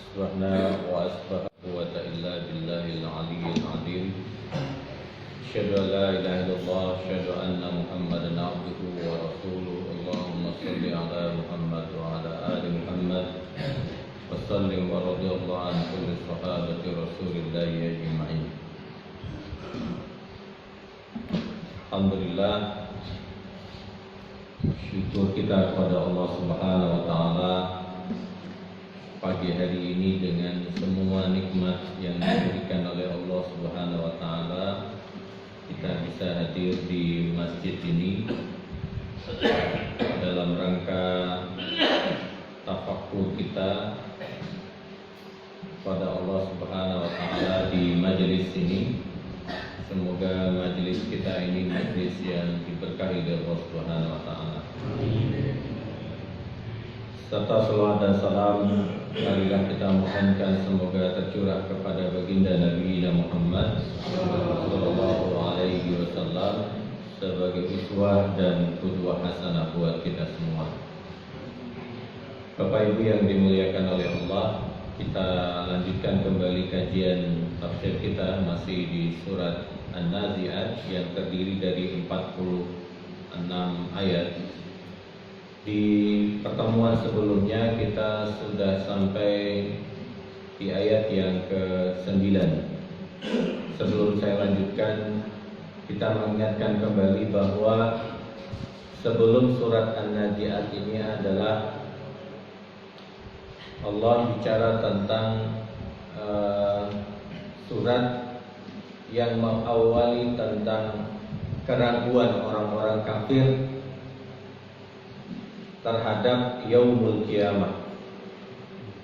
أصبحنا وأصبح قوة إلا بالله العلي العظيم. أشهد أن لا إله إلا الله، أشهد أن محمدا عبده ورسوله. اللهم صل على محمد وعلى آل محمد وسلم ورضي الله عن كل صحابة رسول الله أجمعين. Alhamdulillah, syukur kita kepada Allah Subhanahu wa taala pagi hari ini dengan semua nikmat yang diberikan oleh Allah Subhanahu wa taala. Kita bisa hadir di masjid ini dalam rangka tafakkur kita pada Allah Subhanahu wa taala di majelis ini. Semoga majelis kita ini majelis yang diberkahi oleh Allah Subhanahu wa taala. Serta salawat dan salam marilah kita mohonkan semoga tercurah kepada baginda Nabi Muhammad sallallahu alaihi wasallam sebagai uswah dan qudwah hasanah buat kita semua. Bapak Ibu yang dimuliakan oleh Allah, kita lanjutkan kembali kajian tafsir kita masih di surat An-Nazi'at yang terdiri dari 46 ayat. Di pertemuan sebelumnya kita sudah sampai di ayat yang ke-9. Sebelum saya lanjutkan, kita mengingatkan kembali bahwa sebelum surat An-Nazi'at ini adalah Allah bicara tentang surat yang mengawali tentang keraguan orang-orang kafir terhadap yaumul kiamah.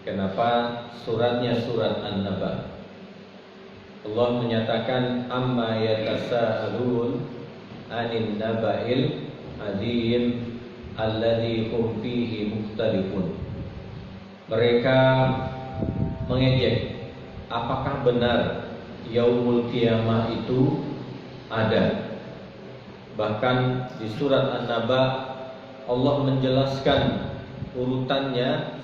Kenapa suratnya surat An-Naba? Allah menyatakan amma yatasaalun anin naba'il adzim alladzi hum fihi mukhtalifun. Mereka mengejek apakah benar yaumul kiamah itu ada. Bahkan di surat An-Naba Allah menjelaskan urutannya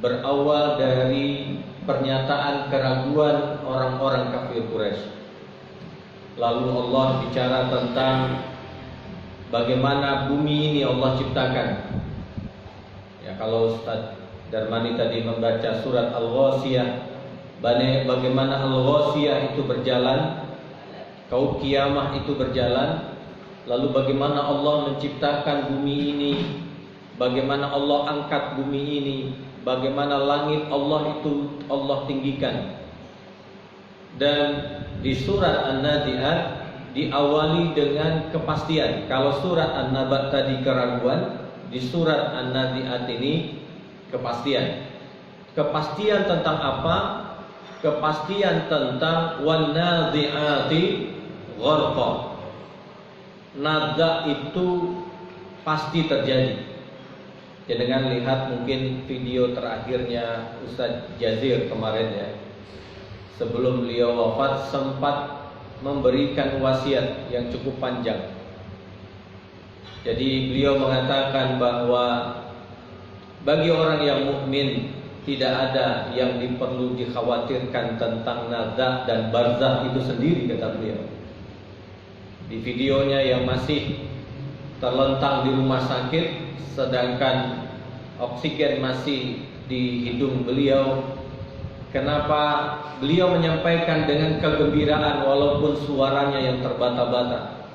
berawal dari pernyataan keraguan orang-orang kafir Quraisy. Lalu Allah bicara tentang bagaimana bumi ini Allah ciptakan. Ya, kalau Ustaz Darmani tadi membaca surat Al-Ghasyiyah, bagaimana Al-Ghasyiyah itu berjalan, kaum kiamah itu berjalan, lalu bagaimana Allah menciptakan bumi ini, bagaimana Allah angkat bumi ini, bagaimana langit Allah itu Allah tinggikan. Dan di surat An-Nazi'at diawali dengan kepastian. Kalau surat An-Naba tadi keraguan, di surat An-Nazi'at ini kepastian. Kepastian tentang apa? Kepastian tentang wan nazi'ati gharqa. Nada itu pasti terjadi. Jangan lihat mungkin video terakhirnya Ustaz Jazir kemarin ya. Sebelum beliau wafat sempat memberikan wasiat yang cukup panjang. Jadi beliau mengatakan bahwa bagi orang yang mukmin tidak ada yang perlu dikhawatirkan tentang nada dan barzakh itu sendiri, kata beliau. Di videonya yang masih terlentang di rumah sakit, sedangkan oksigen masih di hidung beliau. Kenapa beliau menyampaikan dengan kegembiraan walaupun suaranya yang terbata-bata?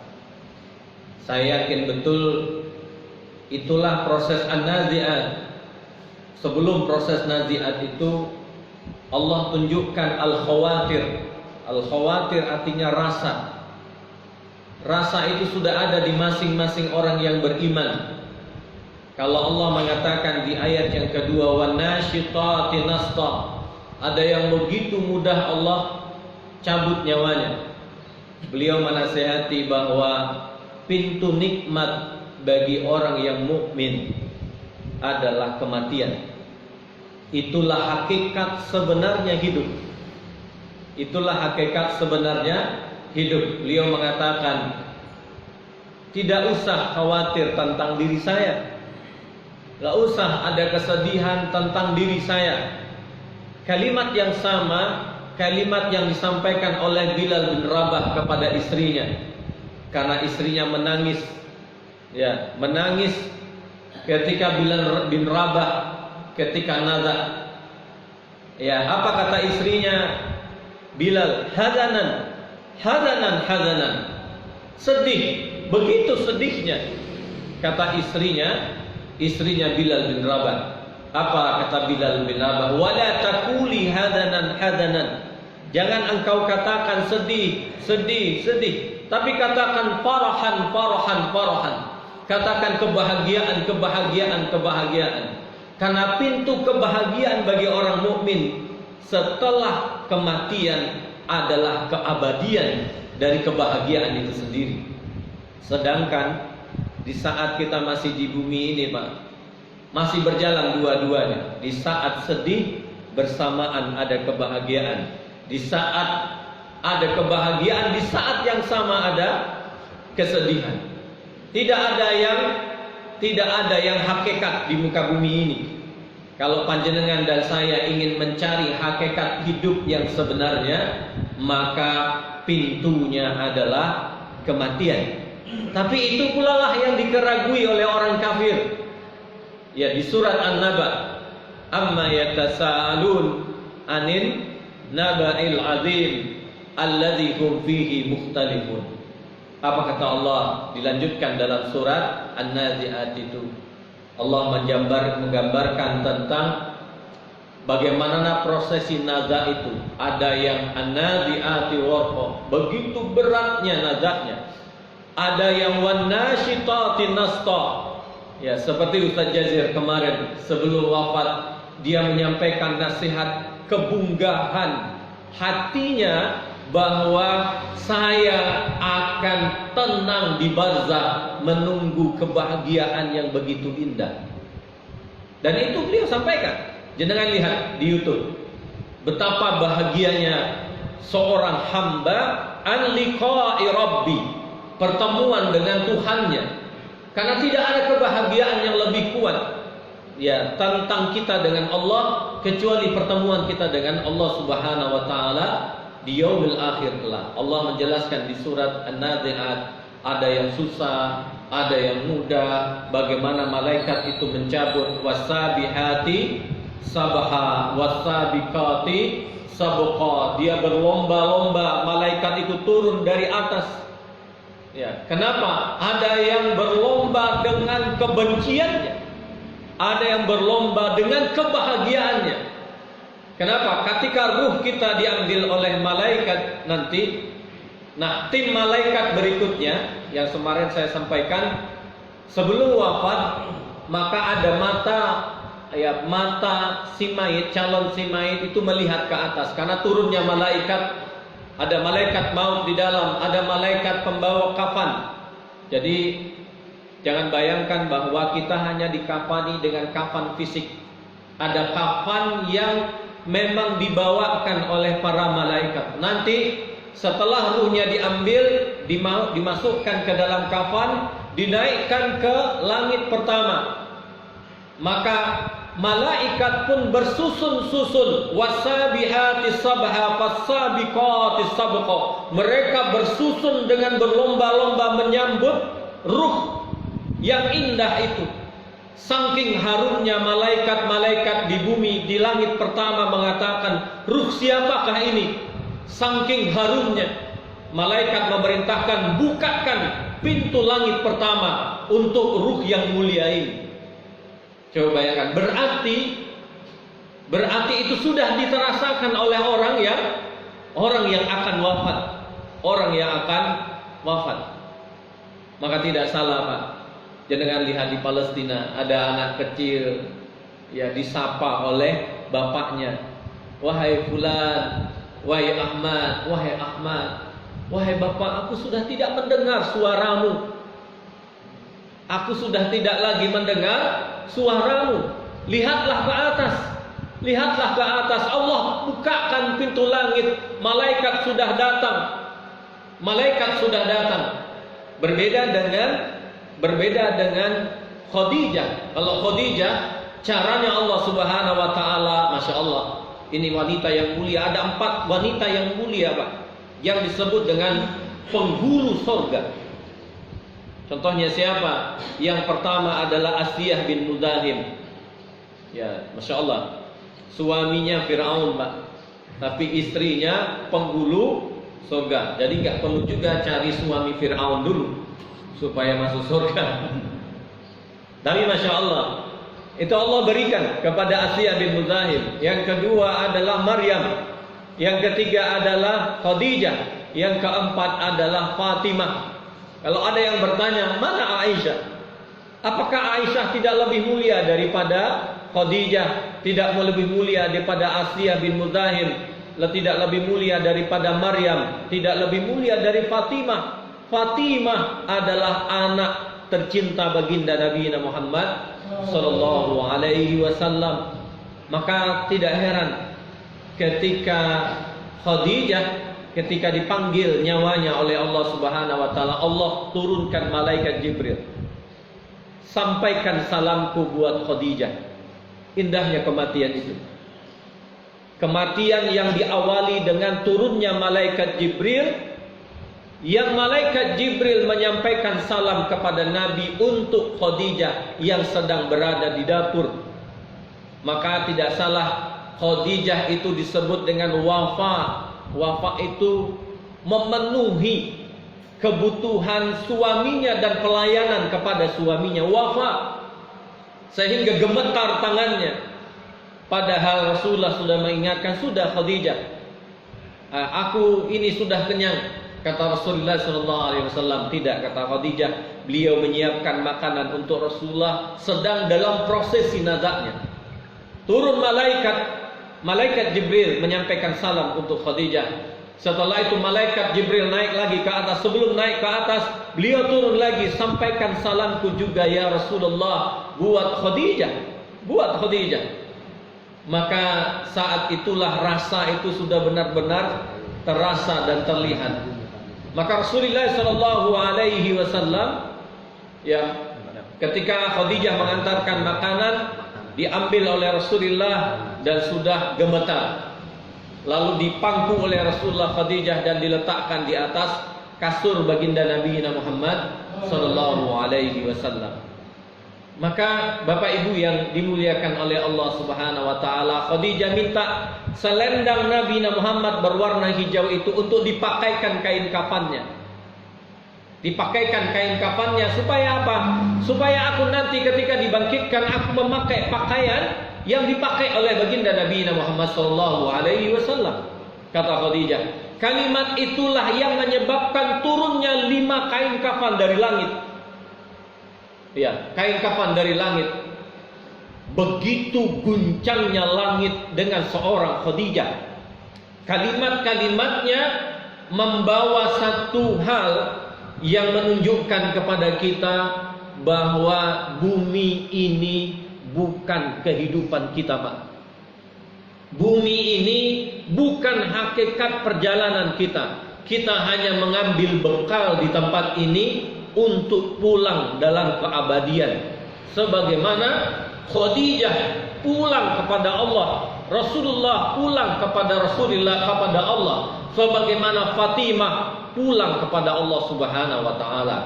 Saya yakin betul itulah proses An-Nazi'at. Sebelum proses Nazi'at itu Allah tunjukkan al-khawatir. Al-khawatir artinya rasa. Rasa itu sudah ada di masing-masing orang yang beriman. Kalau Allah mengatakan di ayat yang kedua wan nasyitati nashta, ada yang begitu mudah Allah cabut nyawanya. Beliau menasihati bahwa pintu nikmat bagi orang yang mukmin adalah kematian. Itulah hakikat sebenarnya hidup. Itulah hakikat sebenarnya hidup. Beliau mengatakan tidak usah khawatir tentang diri saya. Gak usah ada kesedihan tentang diri saya. kalimat yang sama, kalimat yang disampaikan oleh Bilal bin Rabah kepada istrinya, karena istrinya menangis, ya, menangis ketika Bilal bin Rabah ketika nada. Ya, apa kata istrinya Bilal? Hadanan, hadanan, hadanan. Sedih, begitu sedihnya. Kata istrinya Bilal bin Rabah. Apa kata Bilal bin Rabah? Wala taquli hadanan, hadanan. Jangan engkau katakan sedih, sedih, sedih, tapi katakan farahan, farahan, farahan. Katakan kebahagiaan, kebahagiaan, kebahagiaan. Karena pintu kebahagiaan bagi orang mukmin setelah kematian adalah keabadian dari kebahagiaan itu sendiri. Sedangkan di saat kita masih di bumi ini, Pak, masih berjalan dua-duanya. Di saat sedih bersamaan ada kebahagiaan. Di saat ada kebahagiaan, di saat yang sama ada kesedihan. Tidak ada yang hakikat di muka bumi ini. Kalau panjenengan dan saya ingin mencari hakikat hidup yang sebenarnya, maka pintunya adalah kematian. Tapi itu pula lah yang dikeragui oleh orang kafir. Ya, di surat An-Naba, amma yatasaalun anin naba'il azim alladzi hum fihi mukhtalifun. Apa kata Allah dilanjutkan dalam surat An-Nazi'at itu? Allah menggambarkan tentang bagaimana prosesi naza itu. Ada yang an-nazi'ati gharqa, begitu beratnya nazanya. Ada yang wan-nasyitati nashta. Ya, seperti Ustaz Jazir kemarin sebelum wafat, dia menyampaikan nasihat kebunggahan hatinya bahwa saya akan tenang di barzakh menunggu kebahagiaan yang begitu indah. Dan itu beliau sampaikan. Jangan lihat di YouTube betapa bahagianya seorang hamba an liqa'i rabbi, pertemuan dengan Tuhannya. Karena tidak ada kebahagiaan yang lebih kuat, ya, tentang kita dengan Allah kecuali pertemuan kita dengan Allah Subhanahu wa taala di yaumil akhir kelak. Allah menjelaskan di surat An-Nazi'at, ada yang susah, ada yang mudah, bagaimana malaikat itu mencabut wasabihati sabha wasabiqati sabqa. Dia berlomba-lomba, malaikat itu turun dari atas. Ya, kenapa? Ada yang berlomba dengan kebenciannya, ada yang berlomba dengan kebahagiaannya. Kenapa? Ketika ruh kita diambil oleh malaikat nanti, nah, tim malaikat berikutnya yang kemarin saya sampaikan, sebelum wafat maka ada mata si mayit, calon si mayit itu melihat ke atas karena turunnya malaikat. Ada malaikat maut di dalam, ada malaikat pembawa kafan. Jadi jangan bayangkan bahwa kita hanya dikafani dengan kafan fisik. Ada kafan yang memang dibawakan oleh para malaikat. Nanti setelah ruhnya diambil, dimasukkan ke dalam kafan, dinaikkan ke langit pertama. Maka malaikat pun bersusun-susun, wasabihati sabha fasabiqati sabqa. Mereka bersusun dengan berlomba-lomba menyambut ruh yang indah itu. Saking harumnya malaikat-malaikat di bumi, di langit pertama mengatakan, ruh siapakah ini? Saking harumnya, malaikat memerintahkan, bukakan pintu langit pertama untuk ruh yang mulia ini. Coba bayangkan, berarti itu sudah diterasakan oleh orang yang akan wafat, orang yang akan wafat. Maka tidak salah, Pak. Jangan lihat di Palestina ada anak kecil, ya, disapa oleh bapaknya, wahai fulan, wahai Ahmad, wahai Ahmad, wahai bapak, aku sudah tidak mendengar suaramu. Aku sudah tidak lagi mendengar suaramu. Lihatlah ke atas, lihatlah ke atas. Allah bukakan pintu langit, malaikat sudah datang, malaikat sudah datang. Berbeda dengan Khadijah. Kalau Khadijah, caranya Allah Subhanahu wa taala, Masya Allah, ini wanita yang mulia. Ada 4 wanita yang mulia, Pak, yang disebut dengan penghulu surga. Contohnya siapa? Yang pertama adalah Asiyah bin Muzahim. Ya, Masya Allah, suaminya Fir'aun, Pak, tapi istrinya penghulu surga. Jadi nggak perlu juga cari suami Fir'aun dulu supaya masuk surga. Tapi Masya Allah, itu Allah berikan kepada Asiyah bin Muzahim. Yang kedua adalah Maryam. Yang ketiga adalah Khadijah. Yang keempat adalah Fatimah. Kalau ada yang bertanya, mana Aisyah? Apakah Aisyah tidak lebih mulia daripada Khadijah? Tidak lebih mulia daripada Asiyah bin Muzahim? Tidak lebih mulia daripada Maryam? Tidak lebih mulia dari Fatimah? Fatimah adalah anak tercinta baginda Nabi Muhammad sallallahu alaihi wasallam. Maka tidak heran ketika Khadijah, ketika dipanggil nyawanya oleh Allah Subhanahu wa taala, Allah turunkan malaikat Jibril. Sampaikan salamku buat Khadijah. Indahnya kematian itu. Kematian yang diawali dengan turunnya malaikat Jibril, yang malaikat Jibril menyampaikan salam kepada Nabi untuk Khadijah yang sedang berada di dapur. Maka tidak salah Khadijah itu disebut dengan wafa. Wafa itu memenuhi kebutuhan suaminya dan pelayanan kepada suaminya. Wafa, sehingga gemetar tangannya. Padahal Rasulullah sudah mengingatkan, sudah Khadijah, aku ini sudah kenyang. Kata Rasulullah SAW, tidak, kata Khadijah, beliau menyiapkan makanan untuk Rasulullah sedang dalam prosesi nazaknya. Turun malaikat Jibril menyampaikan salam untuk Khadijah. Setelah itu malaikat Jibril naik lagi ke atas. Sebelum naik ke atas, beliau turun lagi, sampaikan salamku juga ya Rasulullah buat Khadijah, buat Khadijah. Maka saat itulah rasa itu sudah benar-benar terasa dan terlihat. Maka Rasulullah sallallahu alaihi wasallam, ya, ketika Khadijah mengantarkan makanan, diambil oleh Rasulullah dan sudah gemetar. Lalu dipangku oleh Rasulullah Khadijah dan diletakkan di atas kasur baginda Nabi Muhammad sallallahu alaihi wasallam. Maka Bapak Ibu yang dimuliakan oleh Allah Subhanahu wa taala, Khadijah minta selendang Nabi Muhammad berwarna hijau itu untuk dipakaikan kain kafannya. Dipakaikan kain kafannya supaya apa? Supaya aku nanti ketika dibangkitkan aku memakai pakaian yang dipakai oleh baginda Nabi Muhammad sallallahu alaihi wasallam. Kata Khadijah, kalimat itulah yang menyebabkan turunnya 5 kain kafan dari langit. Ya, kain kafan dari langit. Begitu guncangnya langit dengan seorang Khadijah. Kalimat-kalimatnya membawa satu hal yang menunjukkan kepada kita bahwa bumi ini bukan kehidupan kita, Pak. Bumi ini bukan hakikat perjalanan kita. Kita hanya mengambil bekal di tempat ini untuk pulang dalam keabadian. Sebagaimana Khadijah pulang kepada Allah, Rasulullah pulang kepada Rasulullah kepada Allah, sebagaimana Fatimah pulang kepada Allah Subhanahu wa taala.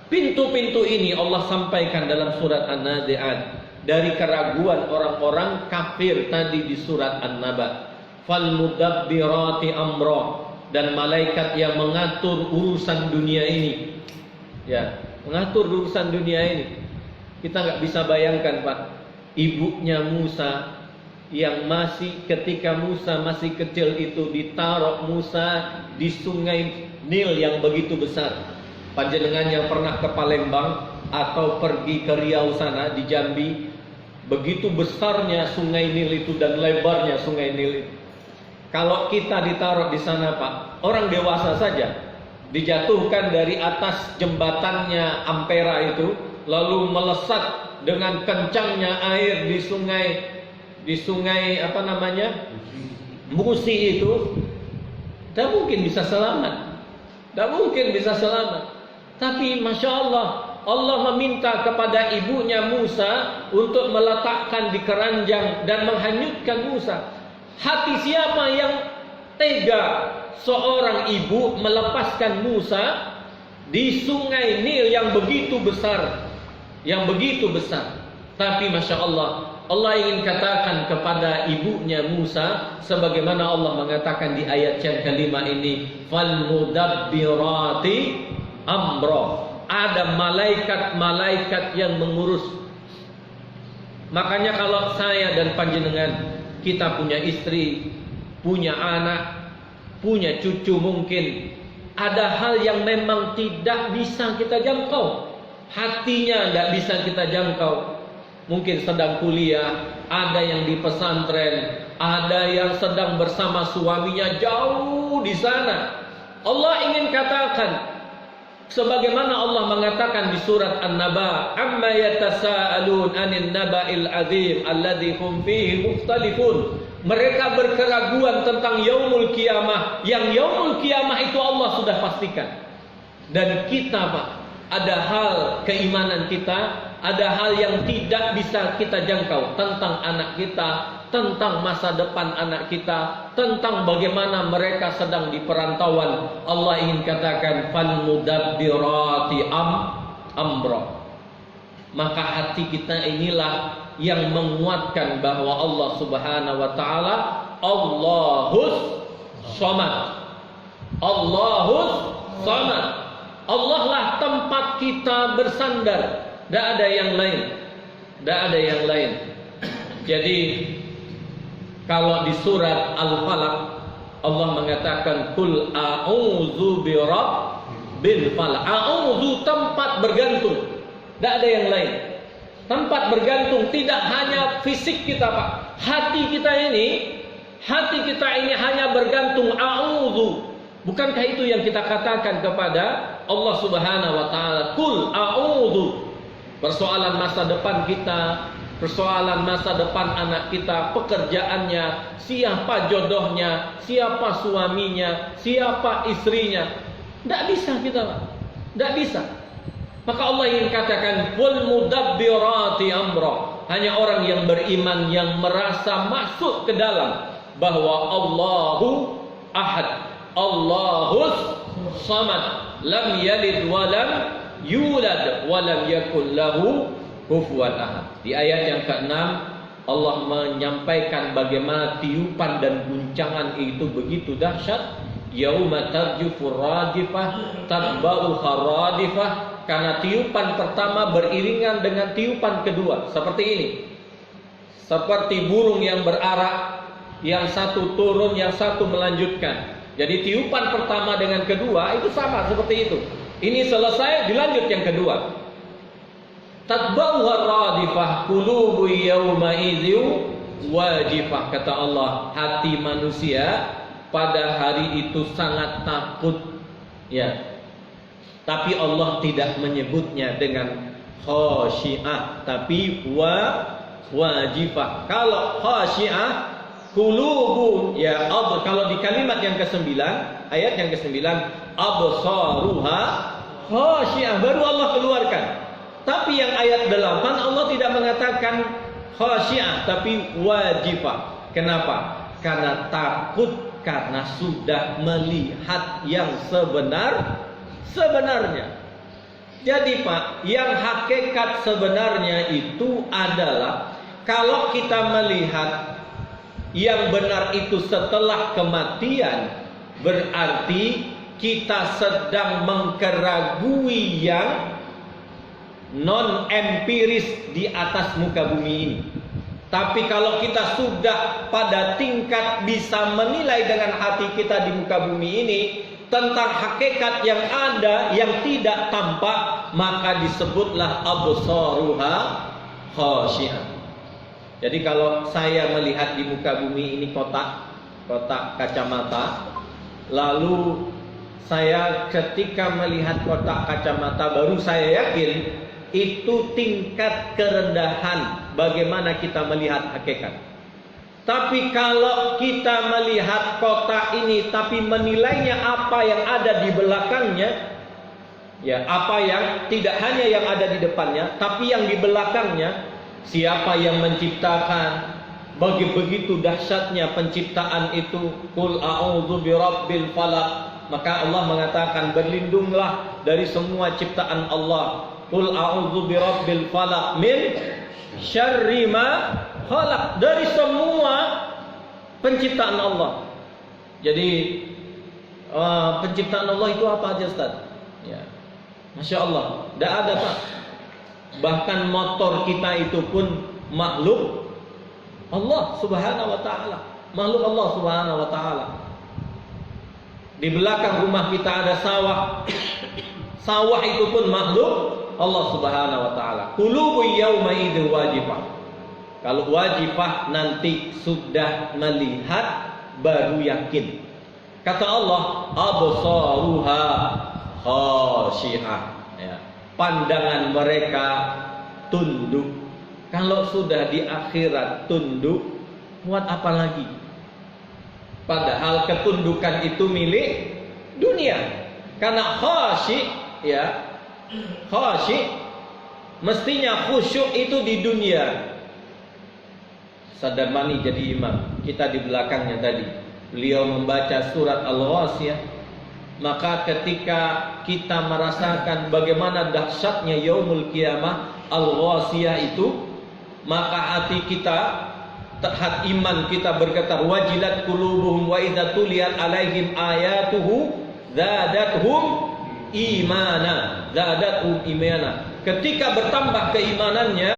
Pintu-pintu ini Allah sampaikan dalam surat An-Nazi'at dari keraguan orang-orang kafir tadi di surat An-Naba. Fal mudabbirati amra, dan malaikat yang mengatur urusan dunia ini. Ya, mengatur urusan dunia ini. Kita nggak bisa bayangkan, Pak, ibunya Musa yang masih ketika Musa masih kecil itu ditaruh Musa di sungai Nil yang begitu besar. Panjenengan yang pernah ke Palembang atau pergi ke Riau sana di Jambi, begitu besarnya sungai Nil itu dan lebarnya sungai Nil itu. Kalau kita ditaruh di sana, Pak, orang dewasa saja dijatuhkan dari atas jembatannya Ampera itu, lalu melesat dengan kencangnya air di sungai apa namanya, Musi itu, tidak mungkin bisa selamat, tidak mungkin bisa selamat. Tapi Masya Allah, Allah meminta kepada ibunya Musa untuk meletakkan di keranjang dan menghanyutkan Musa. Hati siapa yang tega seorang ibu melepaskan Musa di sungai Nil yang begitu besar, Tapi Masya Allah, Allah ingin katakan kepada ibunya Musa, sebagaimana Allah mengatakan di ayat yang kelima ini, fal mudabbirati amra. Ada malaikat-malaikat yang mengurus. Makanya kalau saya dan panjenengan, kita punya istri, punya anak, punya cucu, mungkin ada hal yang memang tidak bisa kita jangkau, hatinya tidak bisa kita jangkau. Mungkin sedang kuliah, ada yang di pesantren, ada yang sedang bersama suaminya jauh di sana. Allah ingin katakan, sebagaimana Allah mengatakan di surat An-Naba, amma yatasaalun 'anil naba'il 'adzim alladzi hum fihi mukhtalifun. Mereka berkeraguan tentang yaumul kiamah, yang yaumul kiamah itu Allah sudah pastikan. Dan kita, Pak, ada hal keimanan kita, ada hal yang tidak bisa kita jangkau tentang anak kita, tentang masa depan anak kita, tentang bagaimana mereka sedang di perantauan. Allah ingin katakan fal mudabbirati amra. Maka hati kita inilah yang menguatkan bahwa Allah Subhanahu wa taala Allahus Samad. Allahus Samad. Allah lah tempat kita bersandar. Tidak ada yang lain. Jadi kalau di surat Al-Falaq Allah mengatakan kul a'udzu birabbil falaq. A'udzu tempat bergantung. Tidak ada yang lain. Tempat bergantung tidak hanya fisik kita, Pak. Hati kita ini hanya bergantung. A'udzu. Bukankah itu yang kita katakan kepada Allah Subhanahu wa taala? Kul a'udzu. Persoalan masa depan kita, persoalan masa depan anak kita, pekerjaannya, siapa jodohnya, siapa suaminya, siapa istrinya. Tidak bisa kita, Pak. Tidak bisa. Maka Allah ingin katakan wal mudabbirati amra. Hanya orang yang beriman yang merasa masuk ke dalam bahwa Allahu Ahad, Allahus Samad, lam yalid wa lam yulad wa lam yakul lahu kufuwan ahad. Di ayat yang ke-6 Allah menyampaikan bagaimana tiupan dan guncangan itu begitu dahsyat. Yauma tarjufur radifah tatba'uha radifah. Karena tiupan pertama beriringan dengan tiupan kedua. Seperti ini. Seperti burung yang berarak, yang satu turun, yang satu melanjutkan. Jadi tiupan pertama dengan kedua itu sama seperti itu. Ini selesai, dilanjut yang kedua. Tatba'uha radifah qulubu yawma idzu wajifah. Kata Allah, hati manusia pada hari itu sangat takut. Ya. Tapi Allah tidak menyebutnya dengan khasyi'ah, tapi wajifah. Kalau khasyi'ah qulubu, ya kalau di kalimat yang ke-9, ayat yang ke-9, absaruha khasyi'ah, baru Allah keluarkan. Tapi yang ayat 8 Allah tidak mengatakan khasyi'ah, tapi wajifah. Kenapa? Karena takut, karena sudah melihat yang sebenarnya. Jadi Pak, yang hakikat sebenarnya itu adalah kalau kita melihat yang benar itu setelah kematian, berarti kita sedang mengkeragui yang non-empiris di atas muka bumi ini. Tapi kalau kita sudah pada tingkat bisa menilai dengan hati kita di muka bumi ini tentang hakikat yang ada, yang tidak tampak, maka disebutlah absaruha khasyi'ah. Jadi kalau saya melihat di muka bumi ini kotak kacamata, lalu saya ketika melihat kotak kacamata baru saya yakin itu tingkat kerendahan bagaimana kita melihat hakikat. Tapi kalau kita melihat kotak ini tapi menilainya apa yang ada di belakangnya, ya apa yang tidak hanya yang ada di depannya, tapi yang di belakangnya, siapa yang menciptakan, begitu dahsyatnya penciptaan itu. Qul a'udzu birabbil falaq. Maka Allah mengatakan berlindunglah dari semua ciptaan Allah. Qul a'udzu birabbil falaq min syarri ma khalaq, dari semua penciptaan Allah. Jadi penciptaan Allah itu apa aja, Ustaz? Ya. Masya Allah, tidak ada, Pak. Bahkan motor kita itu pun makhluk Allah Subhanahu wa taala. Makhluk Allah Subhanahu wa taala. Di belakang rumah kita ada sawah. Sawah itu pun makhluk Allah Subhanahu wa taala. Qulubu yauma idzin wajifah. Kalau wajifah nanti sudah melihat baru yakin. Kata Allah, absaruha khashi'ah. Ya. Pandangan mereka tunduk. Kalau sudah di akhirat tunduk, muat apa lagi? Padahal ketundukan itu milik dunia. Karena khashi', ya, khashi' mestinya khusyuk itu di dunia. Sadarmani jadi imam, kita di belakangnya tadi, beliau membaca surat Al-Ghashiyah. Maka ketika kita merasakan bagaimana dahsyatnya yaumul qiyamah, Al-Ghashiyah itu, maka hati kita, hati iman kita bergetar. Wajilat qulubuhum wa idza tuliyat alaihim ayatuhu zadathum imana, zadathum imana. Ketika bertambah keimanannya,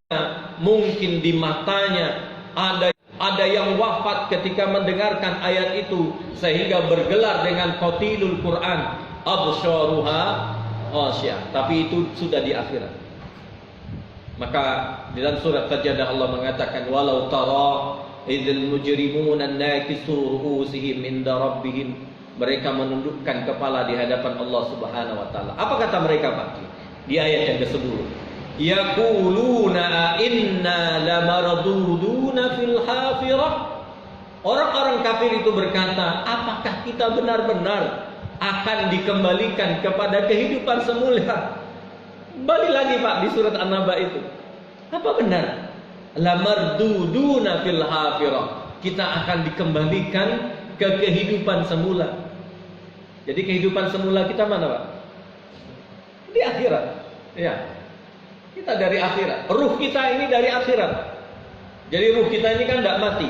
mungkin di matanya ada yang wafat ketika mendengarkan ayat itu, sehingga bergelar dengan qatilul Quran, absyaruha khasyah. Tapi itu sudah di akhirat. Maka di dalam surat Sajadah Allah mengatakan, walau tara idzal mujrimuna nakisu ru'usihim inda rabbihim. Mereka menundukkan kepala di hadapan Allah Subhanahu wa taala. Apa kata mereka, Pak? Di ayat yang ke-10. Yaquluna inna lamarduduna fil hafirah. Orang-orang kafir itu berkata, apakah kita benar-benar akan dikembalikan kepada kehidupan semula? Balik lagi, Pak, di surat An-Naba itu. Apa benar? Lamarduduna fil hafirah. Kita akan dikembalikan ke kehidupan semula. Jadi kehidupan semula kita mana, Pak? Di akhirat. Ya. Kita dari akhirat. Ruh kita ini dari akhirat. Jadi ruh kita ini kan tidak mati.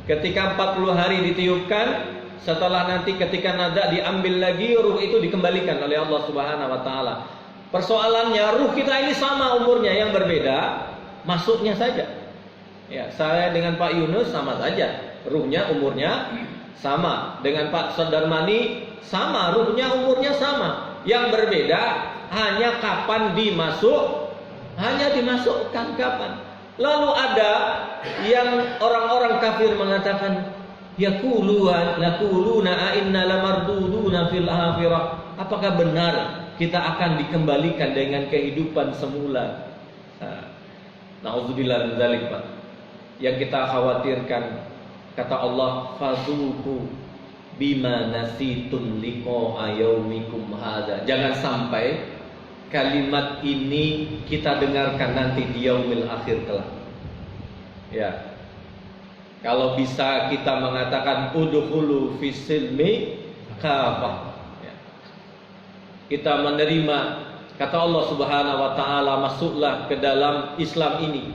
Ketika 40 hari ditiupkan, setelah nanti ketika nada diambil lagi, ruh itu dikembalikan oleh Allah Subhanahu wa taala. Persoalannya ruh kita ini sama umurnya, yang berbeda masuknya saja. Ya, saya dengan Pak Yunus sama saja. Ruhnya umurnya sama. Dengan Pak Sadarmani sama, ruhnya umurnya sama. Yang berbeda hanya kapan dimasukkan kapan. Lalu ada yang orang-orang kafir mengatakan, yaquluna inna lamarduduna fil akhirah. Apakah benar kita akan dikembalikan dengan kehidupan semula? Nauzubillah min dzalik, Pak. Yang kita khawatirkan, kata Allah, fadzuqu bima nasitum liqa'a yaumikum hadza. Jangan sampai kalimat ini kita dengarkan nanti di yaumil akhir kelak. Ya. Kalau bisa kita mengatakan udkhulu fis silmi kafah. Ya. Kita menerima kata Allah Subhanahu wa taala, masuklah ke dalam Islam ini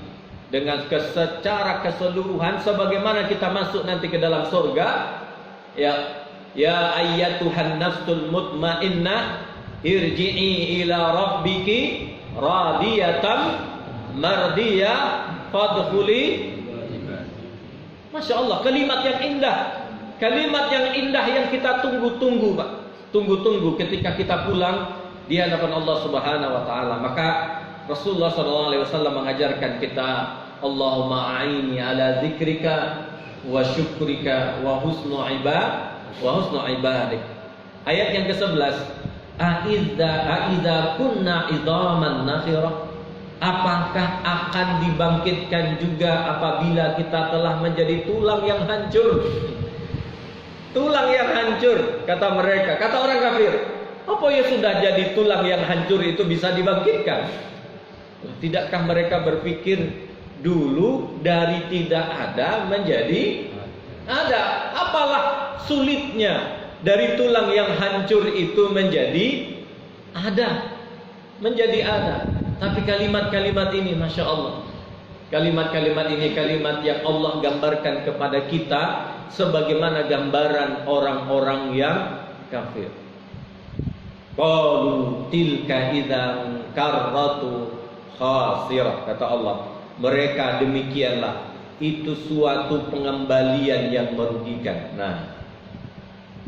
dengan secara keseluruhan sebagaimana kita masuk nanti ke dalam surga. Ya ayyatuhan nafsul mutmainnah irji'i ila rabbiki radiyatan mardiyah fadkhuli. Masya Allah, kalimat yang indah. Kalimat yang indah yang kita tunggu-tunggu, Pak. Tunggu-tunggu ketika kita pulang di hadapan Allah Subhanahu wa taala. Maka Rasulullah SAW mengajarkan kita, Allahumma a'ini ala zikrika wa syukrika wa husnu ibadik. Ayat yang ke-11, A'idza kunna idhaman nakhirah. Apakah akan dibangkitkan juga apabila kita telah menjadi tulang yang hancur? Tulang yang hancur, kata mereka, kata orang kafir. Apa ya sudah jadi tulang yang hancur itu bisa dibangkitkan? Tidakkah mereka berpikir Dulu dari tidak ada menjadi ada. Apalah sulitnya dari tulang yang hancur itu menjadi ada. Menjadi ada. Tapi kalimat-kalimat ini, Masya Allah, kalimat-kalimat ini kalimat yang Allah gambarkan kepada kita sebagaimana gambaran orang-orang yang kafir. Qalu tilka idzan karratu khasirah, kata Allah. Mereka demikianlah, itu suatu pengembalian yang merugikan. Nah,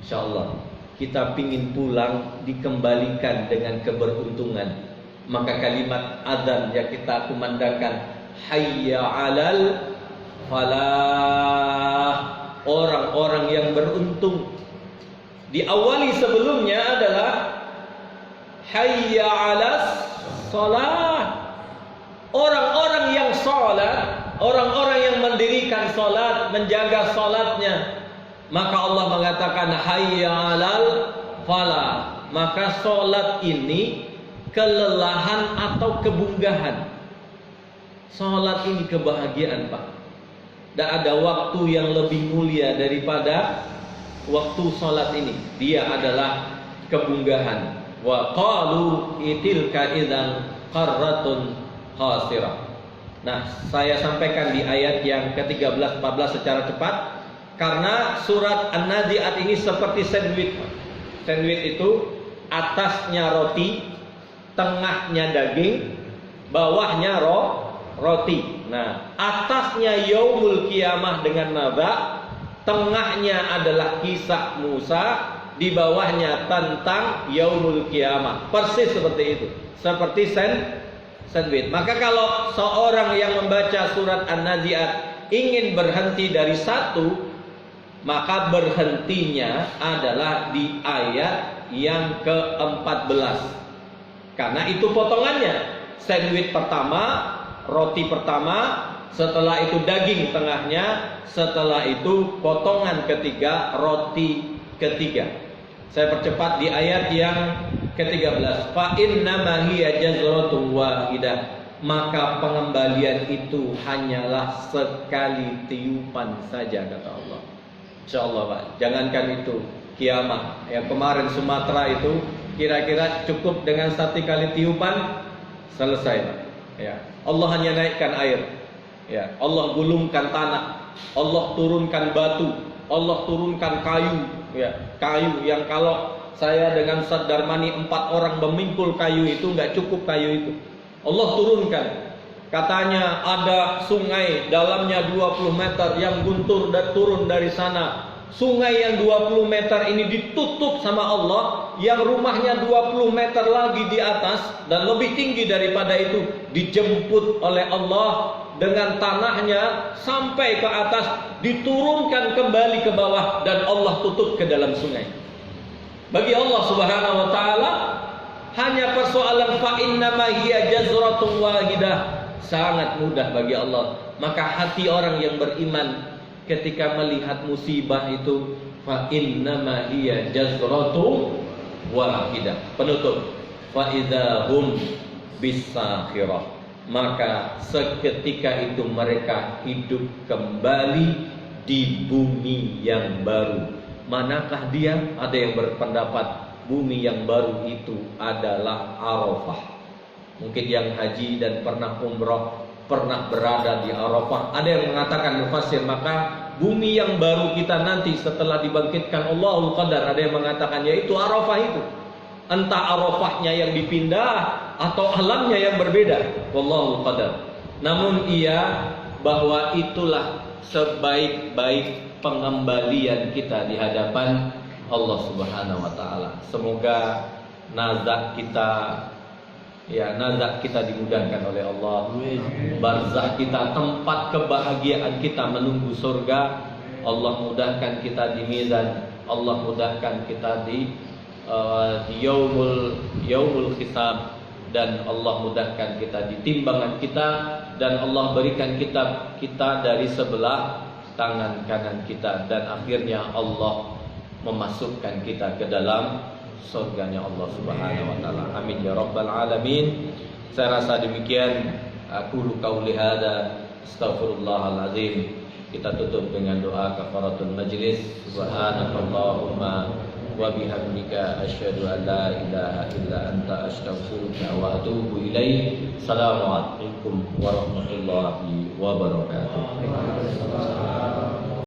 insyaallah kita pingin pulang dikembalikan dengan keberuntungan. Maka kalimat adzan yang kita kumandangkan, hayya 'alal falah, orang-orang yang beruntung. Diawali sebelumnya adalah hayya 'alas shalah. Orang-orang yang salat, orang-orang yang mendirikan salat, menjaga salatnya, maka Allah mengatakan hayya 'alal falah. Maka salat ini kelelahan atau kebunggahan. Salat ini kebahagiaan, Pak. Dan ada waktu yang lebih mulia daripada waktu salat ini. Dia adalah kebunggahan. Wa qalu itilka idzan qarratun khasirah. Nah, saya sampaikan di ayat yang ke-13 14 secara cepat karena surat An-Nazi'at ini seperti sandwich. Sandwich itu atasnya roti, tengahnya daging, bawahnya roti. Nah, atasnya yaumul qiyamah dengan nada, tengahnya adalah kisah Musa, di bawahnya tentang yaumul qiyamah. Persis seperti itu. Seperti sandwich. Maka kalau seorang yang membaca surat An-Nazi'at ingin berhenti dari satu, maka berhentinya adalah di ayat yang ke-14. Karena itu potongannya. Sandwich pertama, roti pertama, setelah itu daging tengahnya, setelah itu potongan ketiga, roti ketiga. Saya percepat di ayat yang ke-13. Fa innama hiya jazratun wahidah. Maka pengembalian itu hanyalah sekali tiupan saja, kata Allah. Insyaallah, Pak. Jangankan itu kiamat. Yang kemarin Sumatera itu kira-kira cukup dengan satu kali tiupan selesai, Pak. Ya. Allah hanya naikkan air. Ya. Allah gulungkan tanah. Allah turunkan batu. Allah turunkan kayu. Ya. Kayu yang kalau saya dengan Ustaz Darmani 4 orang memikul kayu itu nggak cukup kayu itu. Allah turunkan. Katanya ada sungai dalamnya 20 meter yang guntur dan turun dari sana. Sungai yang 20 meter ini ditutup sama Allah, yang rumahnya 20 meter lagi di atas dan lebih tinggi daripada itu dijemput oleh Allah dengan tanahnya sampai ke atas, diturunkan kembali ke bawah dan Allah tutup ke dalam sungai. Bagi Allah Subhanahu wa taala hanya persoalan fa innama hiya jazratun wahidah. Sangat mudah bagi Allah. Maka hati orang yang beriman ketika melihat musibah itu, fa innama hiya jazratun wahidah. Penutup, fa idzahum bisakhirah. Maka seketika itu mereka hidup kembali di bumi yang baru. Manakah dia? Ada yang berpendapat bumi yang baru itu adalah Arafah. Mungkin yang haji dan pernah umrah, pernah berada di Arafah. Ada yang mengatakan mufassir, maka bumi yang baru kita nanti setelah dibangkitkan Allahul Qadar, ada yang mengatakan yaitu Arafah itu. Entah Arafahnya yang dipindah atau alamnya yang berbeda. Wallahul Qadar. Namun iya bahwa itulah sebaik-baik pengembalian kita di hadapan Allah Subhanahu wa taala. Semoga nazak kita dimudahkan oleh Allah. Barzakh kita, tempat kebahagiaan kita menunggu surga. Allah mudahkan kita di mizan. Allah mudahkan kita di yaumul hisab, dan Allah mudahkan kita di timbangan kita, dan Allah berikan kita dari sebelah tangan kanan kita, dan akhirnya Allah memasukkan kita ke dalam surganya Allah Subhanahu wa taala. Amin ya rabbal alamin. Saya rasa demikian. Aku qauli hadza Astaghfirullahaladzim. Kita tutup dengan doa kafaratul majlis. Subhanakallahumma wa bihamdika asyhadu an la ilaha illa anta astaghfiruka wa atubu ilaik. Assalamualaikum warahmatullahi wabarakatuh.